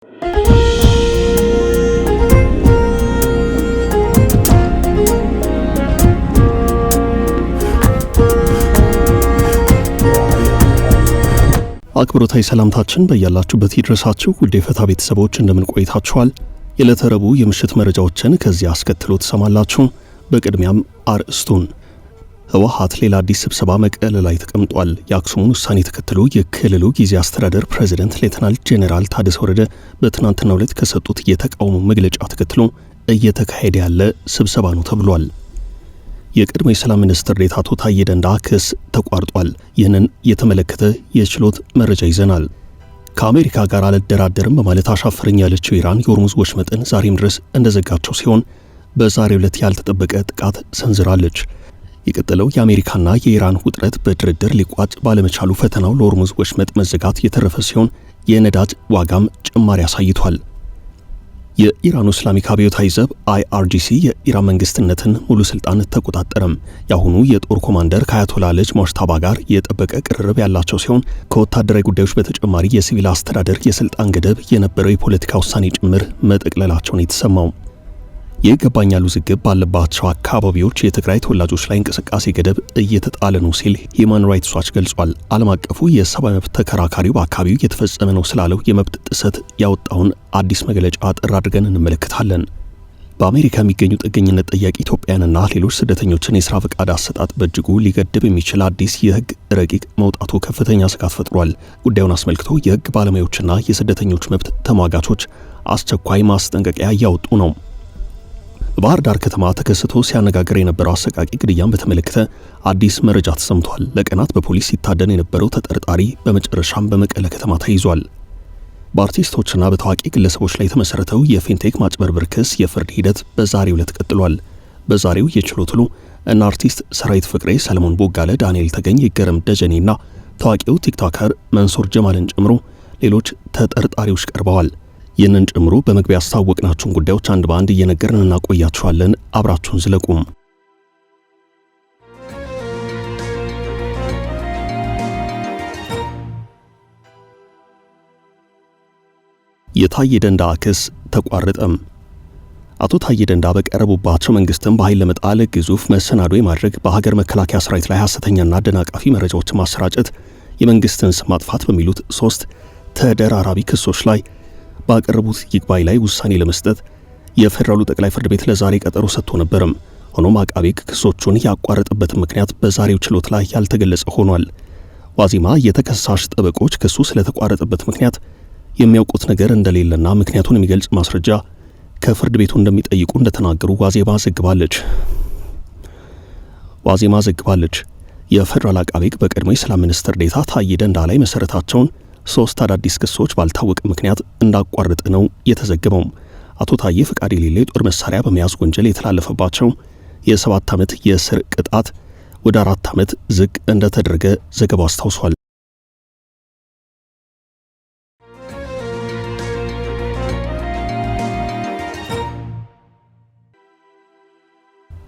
አክብሮታዊ ሰላምታችን በያላችሁበት ይድረሳችሁ። ውድ የፈታ ቤተሰቦች እንደምን ቆይታችኋል? የዕለተ ረቡዕ የምሽት መረጃዎችን ከዚህ አስከትሎ ትሰማላችሁ። በቅድሚያም አርዕስቱን። ህወሓት ሌላ አዲስ ስብሰባ መቀሌ ላይ ተቀምጧል። የአክሱሙን ውሳኔ ተከትሎ የክልሉ ጊዜያዊ አስተዳደር ፕሬዝዳንት ሌተናል ጄኔራል ታደሰ ወረደ በትናንትናው ዕለት ከሰጡት የተቃውሞ መግለጫ ተከትሎ እየተካሄደ ያለ ስብሰባ ነው ተብሏል። የቀድሞ የሰላም ሚኒስትር ዴኤታ አቶ ታዬ ደንደዓ ክስ ተቋርጧል። ይህንን የተመለከተ የችሎት መረጃ ይዘናል። ከአሜሪካ ጋር አልደራደርም በማለት አሻፈረኝ ያለችው ኢራን የሆርሙዝ ወሽመጥን ዛሬም ድረስ እንደዘጋቸው ሲሆን በዛሬው ዕለት ያልተጠበቀ ጥቃት ሰንዝራለች። የቀጠለው የአሜሪካና የኢራን ውጥረት በድርድር ሊቋጭ ባለመቻሉ ፈተናው ለሆርሙዝ ወሽመጥ መዘጋት የተረፈ ሲሆን የነዳጅ ዋጋም ጭማሪ አሳይቷል። የኢራኑ እስላሚክ አብዮታዊ ዘብ IRGC የኢራን መንግስትነትን ሙሉ ስልጣን ተቆጣጠረም። ያሁኑ የጦር ኮማንደር ከአያቶላ ልጅ ሞጅተባ ጋር የጠበቀ ቅርርብ ያላቸው ሲሆን ከወታደራዊ ጉዳዮች በተጨማሪ የሲቪል አስተዳደር የስልጣን ገደብ የነበረው የፖለቲካ ውሳኔ ጭምር መጠቅለላቸውን የተሰማው የይገባኛል ውዝግብ ባለባቸው አካባቢዎች የትግራይ ተወላጆች ላይ እንቅስቃሴ ገደብ እየተጣለ ነው ሲል ሂውማን ራይትስ ዋች ገልጿል። ዓለም አቀፉ የሰብአዊ መብት ተከራካሪው በአካባቢው እየተፈጸመ ነው ስላለው የመብት ጥሰት ያወጣውን አዲስ መግለጫ አጠር አድርገን እንመለከታለን። በአሜሪካ የሚገኙ ጥገኝነት ጠያቂ ኢትዮጵያውያንና ሌሎች ስደተኞችን የሥራ ፈቃድ አሰጣጥ በእጅጉ ሊገድብ የሚችል አዲስ የሕግ ረቂቅ መውጣቱ ከፍተኛ ስጋት ፈጥሯል። ጉዳዩን አስመልክቶ የሕግ ባለሙያዎችና የስደተኞች መብት ተሟጋቾች አስቸኳይ ማስጠንቀቂያ እያወጡ ነው። በባህር ዳር ከተማ ተከስቶ ሲያነጋግር የነበረው አሰቃቂ ግድያን በተመለከተ አዲስ መረጃ ተሰምቷል። ለቀናት በፖሊስ ሲታደን የነበረው ተጠርጣሪ በመጨረሻም በመቀለ ከተማ ተይዟል። በአርቲስቶችና በታዋቂ ግለሰቦች ላይ የተመሰረተው የፊንቴክ ማጭበርበር ክስ የፍርድ ሂደት በዛሬው ዕለት ቀጥሏል። በዛሬው የችሎት ውሎ እነ አርቲስት ሰራዊት ፍቅሬ፣ ሰለሞን ቦጋለ፣ ዳንኤል ተገኝ፣ ይገረም ደጀኔና ታዋቂው ቲክቶከር መንሱር ጀማልን ጨምሮ ሌሎች ተጠርጣሪዎች ቀርበዋል። ይህንን ጨምሮ በመግቢያ ያስታወቅናችሁን ጉዳዮች አንድ በአንድ እየነገርን እናቆያችኋለን። አብራችሁን ዝለቁም። የታዬ ደንደዓ ክስ ተቋረጠም። አቶ ታዬ ደንደዓ በቀረቡባቸው መንግስትን በኃይል ለመጣል ግዙፍ መሰናዶ የማድረግ በሀገር መከላከያ ሰራዊት ላይ ሐሰተኛና አደናቃፊ መረጃዎችን ማሰራጨት፣ የመንግስትን ስም ማጥፋት በሚሉት 3 ተደራራቢ ክሶች ላይ ባቀረቡት ይግባኝ ላይ ውሳኔ ለመስጠት የፌደራሉ ጠቅላይ ፍርድ ቤት ለዛሬ ቀጠሮ ሰጥቶ ነበርም። ሆኖም አቃቤ ሕግ ክሶቹን ያቋረጠበት ምክንያት በዛሬው ችሎት ላይ ያልተገለጸ ሆኗል። ዋዜማ የተከሳሽ ጠበቆች ክሱ ስለተቋረጠበት ምክንያት የሚያውቁት ነገር እንደሌለና ምክንያቱን የሚገልጽ ማስረጃ ከፍርድ ቤቱ እንደሚጠይቁ እንደተናገሩ ዋዜማ ዘግባለች። የፌደራል አቃቤ ሕግ በቀድሞ የሰላም ሚኒስትር ዴኤታ ታዬ ደንደዓ ላይ መሰረታቸውን 3 አዳዲስ ክሶች ባልታወቀ ምክንያት እንዳቋረጠ ነው የተዘገበው። አቶ ታዬ ፈቃድ የሌለው የጦር መሳሪያ በመያዝ ወንጀል የተላለፈባቸው የ7 ዓመት የእስር ቅጣት ወደ 4 ዓመት ዝቅ እንደተደረገ ዘገባው አስታውሷል።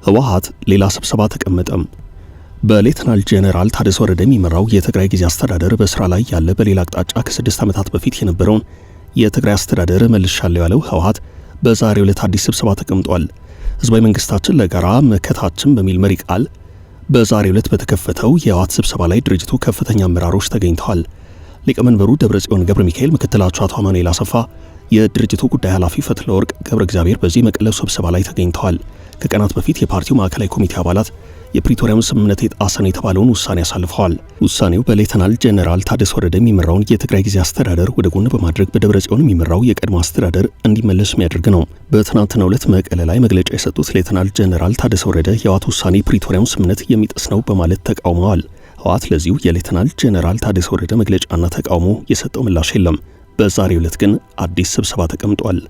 ህወሓት ሌላ ስብሰባ ተቀመጠም። በሌተናል ጄኔራል ታደሰ ወረደ የሚመራው የትግራይ ጊዜያዊ አስተዳደር በስራ ላይ ያለ በሌላ አቅጣጫ ከ6 ዓመታት በፊት የነበረውን የትግራይ አስተዳደር መልሻለሁ ያለው ህወሓት በዛሬው ዕለት አዲስ ስብሰባ ተቀምጧል። ህዝባዊ መንግስታችን ለጋራ መከታችን በሚል መሪ ቃል በዛሬው ዕለት በተከፈተው የህወሓት ስብሰባ ላይ ድርጅቱ ከፍተኛ አመራሮች ተገኝተዋል። ሊቀመንበሩ ደብረጽዮን ገብረ ሚካኤል፣ ምክትላቸው አቶ አማኑኤል አሰፋ፣ የድርጅቱ ጉዳይ ኃላፊ ፈትለወርቅ ገብረ እግዚአብሔር በዚህ መቀለው ስብሰባ ላይ ተገኝተዋል። ከቀናት በፊት የፓርቲው ማዕከላዊ ኮሚቴ አባላት የፕሪቶሪያውን ስምምነት የጣሰን የተባለውን ውሳኔ አሳልፈዋል። ውሳኔው በሌተናል ጄኔራል ታደሰ ወረደ የሚመራውን የትግራይ ጊዜያዊ አስተዳደር ወደ ጎን በማድረግ በደብረጽዮን የሚመራው የቀድሞ አስተዳደር እንዲመለስ የሚያደርግ ነው። በትናንትናው ዕለት መቀለ ላይ መግለጫ የሰጡት ሌተናል ጄኔራል ታደሰ ወረደ የህወሓት ውሳኔ ፕሪቶሪያውን ስምምነት የሚጥስ ነው በማለት ተቃውመዋል። ህወሓት ለዚሁ የሌተናል ጄኔራል ታደሰ ወረደ መግለጫና ተቃውሞ የሰጠው ምላሽ የለም። በዛሬው ዕለት ግን አዲስ ስብሰባ ተቀምጧል።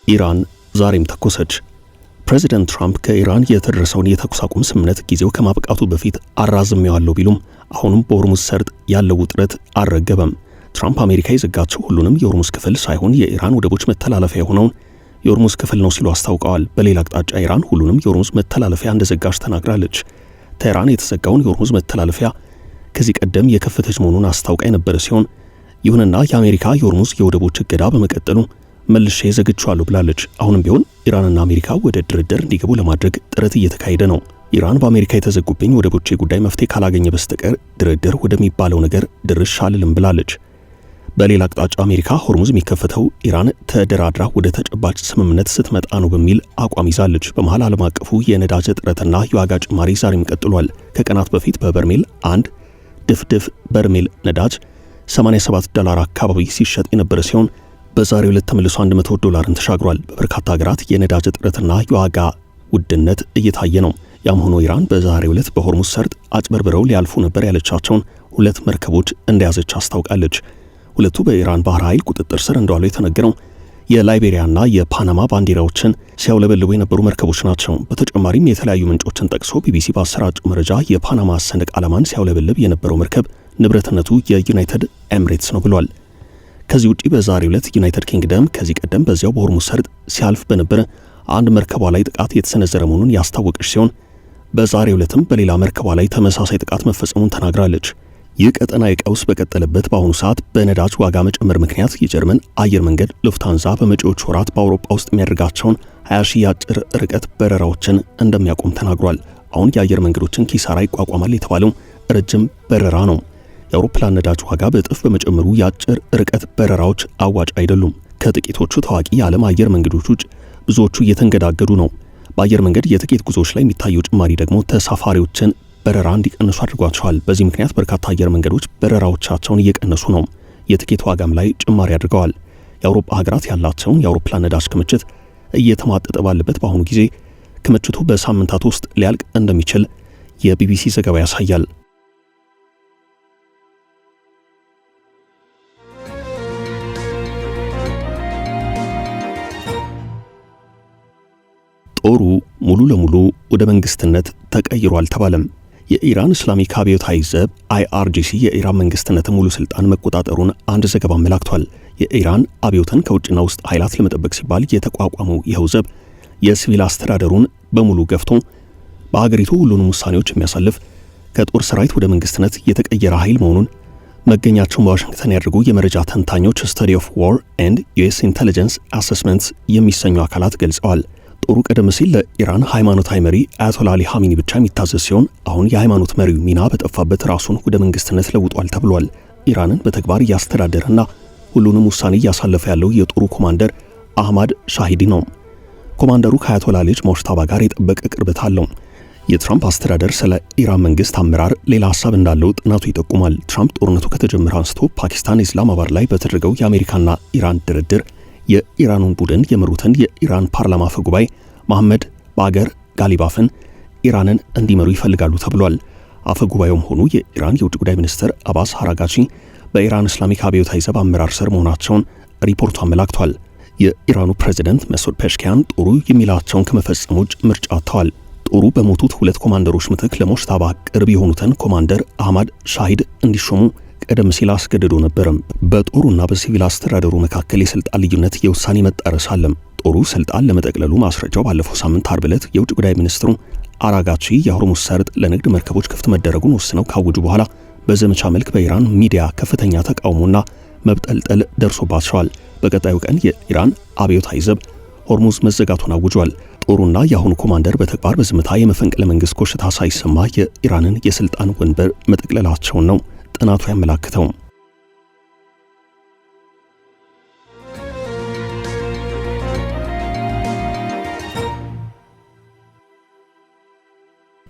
ኢራን ዛሬም ተኮሰች። ፕሬዚደንት ትራምፕ ከኢራን የተደረሰውን የተኩስ አቁም ስምምነት ጊዜው ከማብቃቱ በፊት አራዝሜዋለሁ ቢሉም አሁንም በሆርሙዝ ሰርጥ ያለው ውጥረት አልረገበም። ትራምፕ አሜሪካ የዘጋቸው ሁሉንም የሆርሙዝ ክፍል ሳይሆን የኢራን ወደቦች መተላለፊያ የሆነውን የሆርሙዝ ክፍል ነው ሲሉ አስታውቀዋል። በሌላ አቅጣጫ ኢራን ሁሉንም የሆርሙዝ መተላለፊያ እንደዘጋች ተናግራለች። ቴህራን የተዘጋውን የሆርሙዝ መተላለፊያ ከዚህ ቀደም የከፈተች መሆኑን አስታውቃ የነበረ ሲሆን ይሁንና የአሜሪካ የሆርሙዝ የወደቦች እገዳ በመቀጠሉ መልሼ ዘግቻለሁ ብላለች። አሁንም ቢሆን ኢራንና አሜሪካ ወደ ድርድር እንዲገቡ ለማድረግ ጥረት እየተካሄደ ነው። ኢራን በአሜሪካ የተዘጉብኝ ወደቦቼ ጉዳይ መፍትሄ ካላገኘ በስተቀር ድርድር ወደሚባለው ነገር ድርሽ አልልም ብላለች። በሌላ አቅጣጫ አሜሪካ ሆርሙዝ የሚከፈተው ኢራን ተደራድራ ወደ ተጨባጭ ስምምነት ስትመጣ ነው በሚል አቋም ይዛለች። በመሃል ዓለም አቀፉ የነዳጅ እጥረትና የዋጋ ጭማሪ ዛሬም ቀጥሏል። ከቀናት በፊት በበርሜል አንድ ድፍድፍ በርሜል ነዳጅ $87 አካባቢ ሲሸጥ የነበረ ሲሆን በዛሬው ዕለት ተመልሶ $100 ተሻግሯል። በበርካታ ሀገራት የነዳጅ እጥረትና የዋጋ ውድነት እየታየ ነው። ያም ሆኖ ኢራን በዛሬው ዕለት በሆርሙዝ ሰርጥ አጭበርብረው ሊያልፉ ነበር ያለቻቸውን 2 መርከቦች እንደያዘች አስታውቃለች። ሁለቱ በኢራን ባህር ኃይል ቁጥጥር ስር እንደዋሉ የተነገረው የላይቤሪያና የፓናማ ባንዲራዎችን ሲያውለበልቡ የነበሩ መርከቦች ናቸው። በተጨማሪም የተለያዩ ምንጮችን ጠቅሶ ቢቢሲ ባሰራጨው መረጃ የፓናማ ሰንደቅ ዓላማን ሲያውለበልብ የነበረው መርከብ ንብረትነቱ የዩናይትድ ኤምሬትስ ነው ብሏል። ከዚህ ውጪ በዛሬው ዕለት ዩናይትድ ኪንግደም ከዚህ ቀደም በዚያው በሆርሙዝ ሰርጥ ሲያልፍ በነበረ አንድ መርከቧ ላይ ጥቃት የተሰነዘረ መሆኑን ያስታወቀች ሲሆን በዛሬው ዕለትም በሌላ መርከቧ ላይ ተመሳሳይ ጥቃት መፈጸሙን ተናግራለች። ይህ ቀጠናዊ ቀውስ በቀጠለበት በአሁኑ ሰዓት በነዳጅ ዋጋ መጨመር ምክንያት የጀርመን አየር መንገድ ሉፍታንዛ በመጪዎቹ ወራት በአውሮፓ ውስጥ የሚያደርጋቸውን 20 ሺህ የአጭር ርቀት በረራዎችን እንደሚያቆም ተናግሯል። አሁን የአየር መንገዶችን ኪሳራ ይቋቋማል የተባለው ረጅም በረራ ነው። የአውሮፕላን ነዳጅ ዋጋ በእጥፍ በመጨመሩ የአጭር ርቀት በረራዎች አዋጭ አይደሉም። ከጥቂቶቹ ታዋቂ የዓለም አየር መንገዶች ውጭ ብዙዎቹ እየተንገዳገዱ ነው። በአየር መንገድ የትኬት ጉዞዎች ላይ የሚታየው ጭማሪ ደግሞ ተሳፋሪዎችን በረራ እንዲቀንሱ አድርጓቸዋል። በዚህ ምክንያት በርካታ አየር መንገዶች በረራዎቻቸውን እየቀነሱ ነው። የትኬት ዋጋም ላይ ጭማሪ አድርገዋል። የአውሮፓ ሀገራት ያላቸውን የአውሮፕላን ነዳጅ ክምችት እየተሟጠጠ ባለበት በአሁኑ ጊዜ ክምችቱ በሳምንታት ውስጥ ሊያልቅ እንደሚችል የቢቢሲ ዘገባ ያሳያል። ጦሩ ሙሉ ለሙሉ ወደ መንግስትነት ተቀይሯል ተባለም። የኢራን እስላሚክ አብዮታዊ ዘብ IRGC የኢራን መንግስትነት ሙሉ ስልጣን መቆጣጠሩን አንድ ዘገባ አመላክቷል። የኢራን አብዮትን ከውጭና ውስጥ ኃይላት ለመጠበቅ ሲባል የተቋቋመው ይኸው ዘብ የሲቪል አስተዳደሩን በሙሉ ገፍቶ በአገሪቱ ሁሉንም ውሳኔዎች የሚያሳልፍ ከጦር ሰራዊት ወደ መንግስትነት የተቀየረ ኃይል መሆኑን መገኛቸውን በዋሽንግተን ያደርጉ የመረጃ ተንታኞች ስታዲ ኦፍ ዋር ኤንድ ዩኤስ ኢንተለጀንስ አሰስመንትስ የሚሰኙ አካላት ገልጸዋል። ጦሩ ቀደም ሲል ለኢራን ሃይማኖታዊ መሪ አያቶላ አሊ ኻሜኒ ብቻ የሚታዘዝ ሲሆን አሁን የሃይማኖት መሪው ሚና በጠፋበት ራሱን ወደ መንግስትነት ለውጧል ተብሏል። ኢራንን በተግባር እያስተዳደረና ሁሉንም ውሳኔ እያሳለፈ ያለው የጦሩ ኮማንደር አህማድ ሻሂዲ ነው። ኮማንደሩ ከአያቶላ ልጅ ሞሽታባ ጋር የጠበቀ ቅርበት አለው። የትራምፕ አስተዳደር ስለ ኢራን መንግስት አመራር ሌላ ሐሳብ እንዳለው ጥናቱ ይጠቁማል። ትራምፕ ጦርነቱ ከተጀመረ አንስቶ ፓኪስታን ኢስላማባድ ላይ በተደረገው የአሜሪካና ኢራን ድርድር የኢራኑን ቡድን የመሩትን የኢራን ፓርላማ አፈ ጉባኤ መሐመድ ባገር ጋሊባፍን ኢራንን እንዲመሩ ይፈልጋሉ ተብሏል። አፈ ጉባኤውም ሆኑ የኢራን የውጭ ጉዳይ ሚኒስትር አባስ አራጋቺ በኢራን እስላሚክ አብዮታዊ ዘብ አመራር ስር መሆናቸውን ሪፖርቱ አመላክቷል። የኢራኑ ፕሬዝዳንት መስዑድ ፔሽኪያን ጦሩ የሚላቸውን ከመፈጸም ውጭ ምርጫ አጥተዋል። ጦሩ በሞቱት 2 ኮማንደሮች ምትክ ለሞሽታባ ቅርብ የሆኑትን ኮማንደር አህማድ ሻሂድ እንዲሾሙ ቀደም ሲል አስገድዶ ነበርም። በጦሩና በሲቪል አስተዳደሩ መካከል የስልጣን ልዩነት የውሳኔ መጣረስ አለም። ጦሩ ስልጣን ለመጠቅለሉ ማስረጃው ባለፈው ሳምንት አርብ ዕለት የውጭ ጉዳይ ሚኒስትሩ አራጋቺ የሆርሙዝ ሰርጥ ለንግድ መርከቦች ክፍት መደረጉን ወስነው ካወጁ በኋላ በዘመቻ መልክ በኢራን ሚዲያ ከፍተኛ ተቃውሞና መብጠልጠል ደርሶባቸዋል። በቀጣዩ ቀን የኢራን አብዮታዊ ዘብ ሆርሙዝ መዘጋቱን አውጇል። ጦሩና የአሁኑ ኮማንደር በተግባር በዝምታ የመፈንቅለ መንግስት ኮሽታ ሳይሰማ የኢራንን የስልጣን ወንበር መጠቅለላቸውን ነው ጥናቱ ያመላክተው።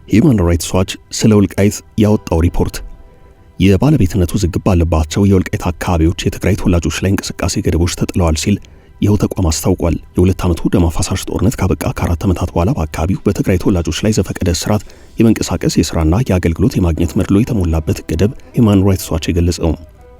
ሂውማን ራይትስ ዋች ስለ ወልቃይት ያወጣው ሪፖርት የባለቤትነቱ ውዝግብ ባለባቸው የወልቃይት አካባቢዎች የትግራይ ተወላጆች ላይ እንቅስቃሴ ገደቦች ተጥለዋል ሲል ይኸው ተቋም አስታውቋል። የ2 ዓመቱ ደም አፋሳሽ ጦርነት ካበቃ ከ4 ዓመታት በኋላ በአካባቢው በትግራይ ተወላጆች ላይ ዘፈቀደ እስራት፣ የመንቀሳቀስ የሥራና የአገልግሎት የማግኘት መድሎ የተሞላበት ገደብ ሂውማን ራይትስ ዋች የገለጸው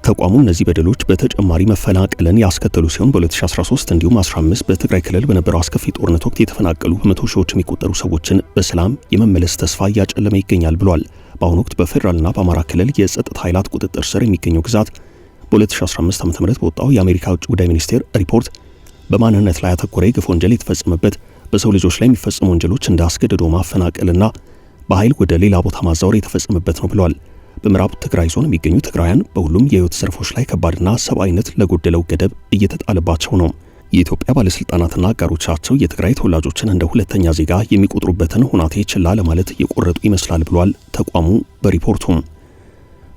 ተቋሙ እነዚህ በደሎች በተጨማሪ መፈናቀልን ያስከተሉ ሲሆን በ2013 እንዲሁም 15 በትግራይ ክልል በነበረው አስከፊ ጦርነት ወቅት የተፈናቀሉ በመቶ ሺዎች የሚቆጠሩ ሰዎችን በሰላም የመመለስ ተስፋ እያጨለመ ይገኛል ብሏል። በአሁኑ ወቅት በፌዴራልና በአማራ ክልል የጸጥታ ኃይላት ቁጥጥር ስር የሚገኘው ግዛት በ2015 ዓ.ም በወጣው የአሜሪካ ውጭ ጉዳይ ሚኒስቴር ሪፖርት በማንነት ላይ ያተኮረ የግፍ ወንጀል የተፈጸመበት በሰው ልጆች ላይ የሚፈጸሙ ወንጀሎች እንደ አስገድዶ ማፈናቀልና በኃይል ወደ ሌላ ቦታ ማዛወር የተፈጸመበት ነው ብለዋል። በምዕራብ ትግራይ ዞን የሚገኙ ትግራውያን በሁሉም የህይወት ዘርፎች ላይ ከባድና ሰብአዊነት ለጎደለው ገደብ እየተጣለባቸው ነው። የኢትዮጵያ ባለስልጣናትና አጋሮቻቸው የትግራይ ተወላጆችን እንደ ሁለተኛ ዜጋ የሚቆጥሩበትን ሁናቴ ችላ ለማለት የቆረጡ ይመስላል ብሏል ተቋሙ በሪፖርቱም።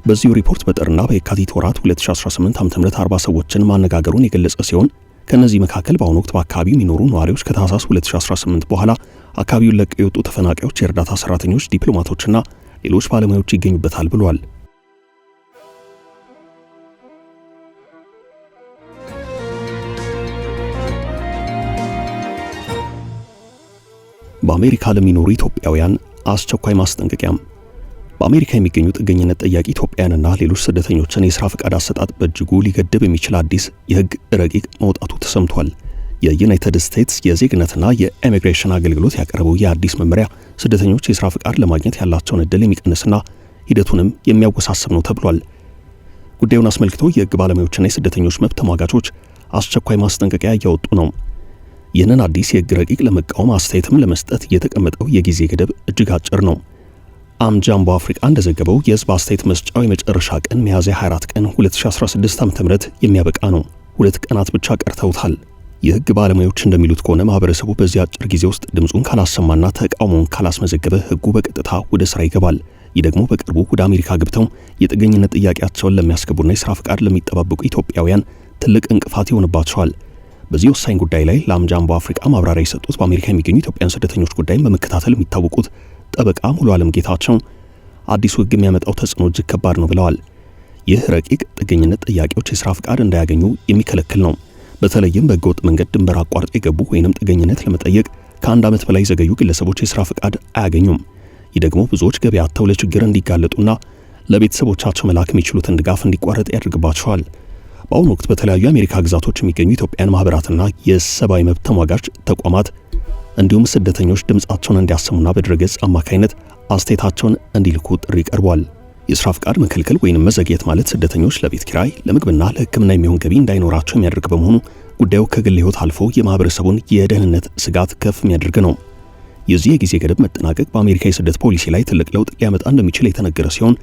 በዚሁ ሪፖርት በጥርና በየካቲት ወራት 2018 ዓ.ም 40 ሰዎችን ማነጋገሩን የገለጸ ሲሆን ከነዚህ መካከል በአሁኑ ወቅት በአካባቢው የሚኖሩ ነዋሪዎች፣ ከታህሳስ 2018 በኋላ አካባቢውን ለቀው የወጡ ተፈናቃዮች፣ የእርዳታ ሰራተኞች፣ ዲፕሎማቶችና ሌሎች ባለሙያዎች ይገኙበታል ብሏል። በአሜሪካ ለሚኖሩ ኢትዮጵያውያን አስቸኳይ ማስጠንቀቂያም። በአሜሪካ የሚገኙ ጥገኝነት ጠያቂ ኢትዮጵያውያንና ሌሎች ስደተኞችን የሥራ ፈቃድ አሰጣጥ በእጅጉ ሊገድብ የሚችል አዲስ የሕግ ረቂቅ መውጣቱ ተሰምቷል። የዩናይትድ ስቴትስ የዜግነትና የኢሚግሬሽን አገልግሎት ያቀረበው የአዲስ መመሪያ ስደተኞች የሥራ ፈቃድ ለማግኘት ያላቸውን ዕድል የሚቀንስና ሂደቱንም የሚያወሳስብ ነው ተብሏል። ጉዳዩን አስመልክቶ የሕግ ባለሙያዎችና የስደተኞች መብት ተሟጋቾች አስቸኳይ ማስጠንቀቂያ እያወጡ ነው። ይህንን አዲስ የሕግ ረቂቅ ለመቃወም አስተያየትም ለመስጠት የተቀመጠው የጊዜ ገደብ እጅግ አጭር ነው። አምጃምቦ አፍሪካ እንደዘገበው የሕዝብ አስተያየት መስጫው የመጨረሻ ቀን ሚያዝያ 24 ቀን 2016 ዓ.ም የሚያበቃ ነው። 2 ቀናት ብቻ ቀርተውታል። የሕግ ባለሙያዎች እንደሚሉት ከሆነ ማህበረሰቡ በዚህ አጭር ጊዜ ውስጥ ድምፁን ካላሰማና ተቃውሞውን ካላስመዘገበ ሕጉ በቀጥታ ወደ ስራ ይገባል። ይህ ደግሞ በቅርቡ ወደ አሜሪካ ገብተው የጥገኝነት ጥያቄያቸውን ለሚያስገቡና የሥራ ፈቃድ ለሚጠባበቁ ኢትዮጵያውያን ትልቅ እንቅፋት ይሆንባቸዋል። በዚህ ወሳኝ ጉዳይ ላይ ለአምጃምቦ አፍሪካ ማብራሪያ የሰጡት በአሜሪካ የሚገኙ ኢትዮጵያውያን ስደተኞች ጉዳይን በመከታተል የሚታወቁት ጠበቃ ሙሉ ዓለም ጌታቸው አዲሱ ሕግ የሚያመጣው ተጽዕኖ እጅግ ከባድ ነው ብለዋል። ይህ ረቂቅ ጥገኝነት ጥያቄዎች የሥራ ፈቃድ እንዳያገኙ የሚከለክል ነው። በተለይም በሕገወጥ መንገድ ድንበር አቋርጠው የገቡ ወይንም ጥገኝነት ለመጠየቅ ከ1 ዓመት በላይ ዘገዩ ግለሰቦች የሥራ ፈቃድ አያገኙም። ይህ ደግሞ ብዙዎች ገበያ አጥተው ለችግር እንዲጋለጡና ለቤተሰቦቻቸው መላክ የሚችሉትን ድጋፍ እንዲቋረጥ ያደርግባቸዋል። በአሁኑ ወቅት በተለያዩ የአሜሪካ ግዛቶች የሚገኙ ኢትዮጵያውያን ማህበራትና የሰብአዊ መብት ተሟጋች ተቋማት እንዲሁም ስደተኞች ድምጻቸውን እንዲያሰሙና በድረገጽ አማካይነት አስተያየታቸውን እንዲልኩ ጥሪ ቀርቧል። የሥራ ፈቃድ መከልከል ወይንም መዘግየት ማለት ስደተኞች ለቤት ኪራይ፣ ለምግብና ለሕክምና የሚሆን ገቢ እንዳይኖራቸው የሚያደርግ በመሆኑ ጉዳዩ ከግል ሕይወት አልፎ የማህበረሰቡን የደህንነት ስጋት ከፍ የሚያደርግ ነው። የዚህ የጊዜ ገደብ መጠናቀቅ በአሜሪካ የስደት ፖሊሲ ላይ ትልቅ ለውጥ ሊያመጣ እንደሚችል የተነገረ ሲሆን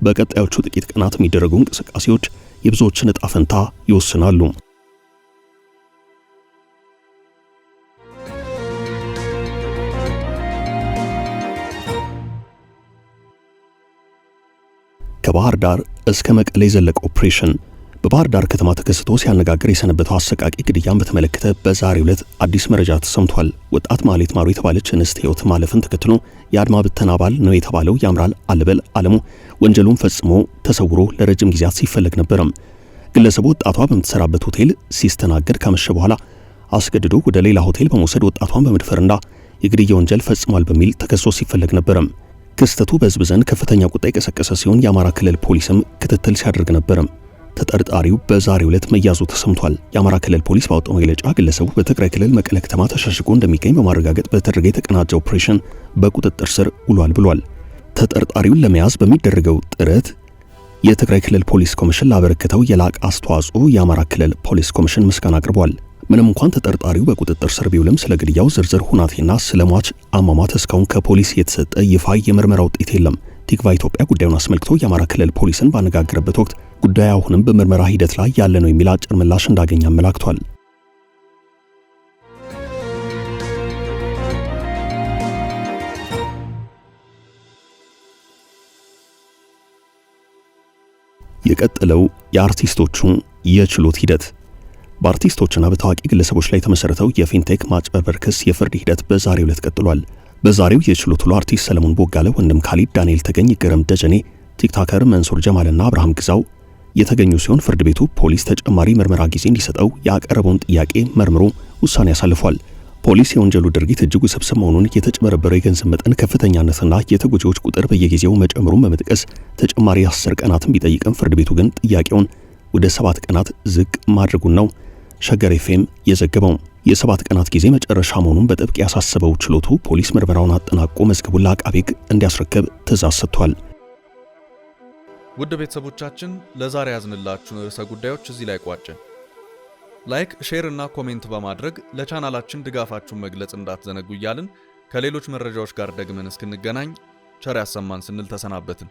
በቀጣዮቹ ጥቂት ቀናት የሚደረጉ እንቅስቃሴዎች የብዙዎችን ዕጣ ፈንታ ይወስናሉ። ከባህር ዳር እስከ መቀሌ የዘለቀ ኦፕሬሽን በባህር ዳር ከተማ ተከስቶ ሲያነጋግር የሰነበተው አሰቃቂ ግድያን በተመለከተ በዛሬው ዕለት አዲስ መረጃ ተሰምቷል። ወጣት ማህሌት ማሩ የተባለች እንስት ሕይወት ማለፍን ተከትሎ የአድማ ብተና አባል ነው የተባለው ያምራል አለበል አለሙ ወንጀሉን ፈጽሞ ተሰውሮ ለረጅም ጊዜያት ሲፈለግ ነበረም። ግለሰቡ ወጣቷ በምትሰራበት ሆቴል ሲስተናገድ ካመሸ በኋላ አስገድዶ ወደ ሌላ ሆቴል በመውሰድ ወጣቷን በመድፈርና የግድያ ወንጀል ፈጽሟል በሚል ተከሶ ሲፈለግ ነበረም። ክስተቱ በሕዝብ ዘንድ ከፍተኛ ቁጣ የቀሰቀሰ ሲሆን የአማራ ክልል ፖሊስም ክትትል ሲያደርግ ነበረም። ተጠርጣሪው በዛሬው ዕለት መያዙ ተሰምቷል። የአማራ ክልል ፖሊስ ባወጣው መግለጫ ግለሰቡ በትግራይ ክልል መቀለ ከተማ ተሸሽጎ እንደሚገኝ በማረጋገጥ በተደረገ የተቀናጀ ኦፕሬሽን በቁጥጥር ስር ውሏል ብሏል። ተጠርጣሪውን ለመያዝ በሚደረገው ጥረት የትግራይ ክልል ፖሊስ ኮሚሽን ላበረከተው የላቀ አስተዋጽኦ የአማራ ክልል ፖሊስ ኮሚሽን ምስጋና አቅርቧል። ምንም እንኳን ተጠርጣሪው በቁጥጥር ስር ቢውልም ስለ ግድያው ዝርዝር ሁናቴና ስለሟች አሟሟት እስካሁን ከፖሊስ የተሰጠ ይፋ የምርመራ ውጤት የለም። ቲክቫ ኢትዮጵያ ጉዳዩን አስመልክቶ የአማራ ክልል ፖሊስን ባነጋገረበት ወቅት ጉዳዩ አሁንም በምርመራ ሂደት ላይ ያለ ነው የሚል አጭር ምላሽ እንዳገኘ አመላክቷል። የቀጠለው የአርቲስቶቹ የችሎት ሂደት በአርቲስቶችና በታዋቂ ግለሰቦች ላይ የተመሰረተው የፊንቴክ ማጭበርበር ክስ የፍርድ ሂደት በዛሬው ዕለት ቀጥሏል። በዛሬው የችሎት ውሎ አርቲስት ሰለሞን ቦጋለ፣ ወንድም ካሊድ፣ ዳንኤል ተገኝ፣ ገረም ደጀኔ፣ ቲክቶከር መንሱር ጀማልና አብርሃም ግዛው የተገኙ ሲሆን ፍርድ ቤቱ ፖሊስ ተጨማሪ ምርመራ ጊዜ እንዲሰጠው ያቀረበውን ጥያቄ መርምሮ ውሳኔ ያሳልፏል። ፖሊስ የወንጀሉ ድርጊት እጅግ ውስብስብ መሆኑን፣ የተጭበረበረው የገንዘብ መጠን ከፍተኛነትና የተጎጂዎች ቁጥር በየጊዜው መጨመሩን በመጥቀስ ተጨማሪ 10 ቀናትን ቢጠይቅም ፍርድ ቤቱ ግን ጥያቄውን ወደ 7 ቀናት ዝቅ ማድረጉን ነው ሸገር ኤፍኤም የዘገበው። የ7 ቀናት ጊዜ መጨረሻ መሆኑን በጥብቅ ያሳሰበው ችሎቱ ፖሊስ ምርመራውን አጠናቆ መዝገቡን ለአቃቤ ሕግ እንዲያስረክብ ትዕዛዝ ሰጥቷል። ውድ ቤተሰቦቻችን ለዛሬ ያዝንላችሁን ርዕሰ ጉዳዮች እዚህ ላይ ቋጨን። ላይክ፣ ሼር እና ኮሜንት በማድረግ ለቻናላችን ድጋፋችሁን መግለጽ እንዳትዘነጉ እያልን ከሌሎች መረጃዎች ጋር ደግመን እስክንገናኝ ቸር ያሰማን ስንል ተሰናበትን።